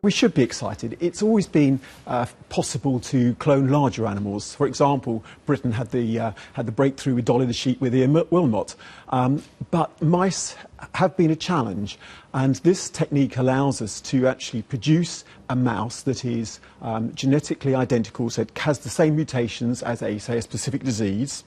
We should be excited. It's always been possible to clone larger animals. For example, Britain had the breakthrough with Dolly the sheep with Ian Wilmot. But mice have been a challenge, and this technique allows us to actually produce a mouse that is genetically identical, so it has the same mutations as, say, a specific disease.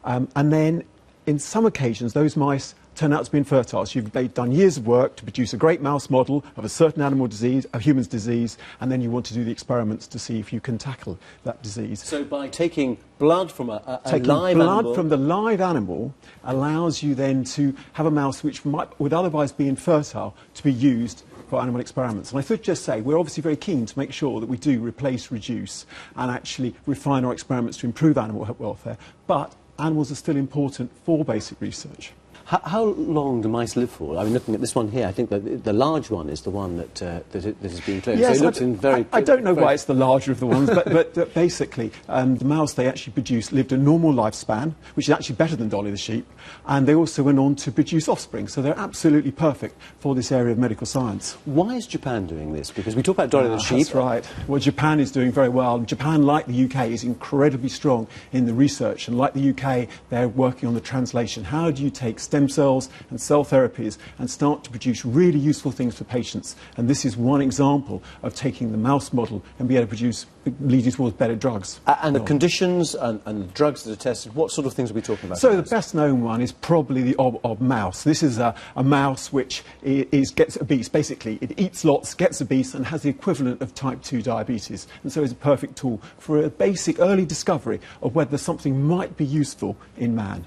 And then, in some occasions, those mice turn out to be infertile. So you've done years of work to produce a great mouse model of a certain animal disease, a human's disease, and then you want to do the experiments to see if you can tackle that disease. So by taking blood from a taking live blood animal... from the live animal allows you then to have a mouse which would otherwise be infertile to be used for animal experiments. And I should just say, we're obviously very keen to make sure that we do replace, reduce, and actually refine our experiments to improve animal welfare, but animals are still important for basic research. How long do mice live for? I mean, looking at this one here, I think that the large one is the one that is being cloned. Yes, so it looks in very... I don't know why it's the larger of the ones, but basically, the mouse they actually produced lived a normal lifespan, which is actually better than Dolly the sheep, and they also went on to produce offspring, so they're absolutely perfect for this area of medical science. Why is Japan doing this? Because we talk about Dolly the sheep. That's right. Well, Japan is doing very well. Japan, like the UK, is incredibly strong in the research, and like the UK, they're working on the translation. How do you take stem cells and cell therapies and start to produce really useful things for patients? And this is one example of taking the mouse model and be able to produce, leading towards better drugs. And the conditions and the drugs that are tested, what sort of things are we talking about? So the best known one is probably the ob mouse. This is a mouse which gets obese. Basically, it eats lots, gets obese, and has the equivalent of type 2 diabetes. And so it's a perfect tool for a basic early discovery of whether something might be useful in man.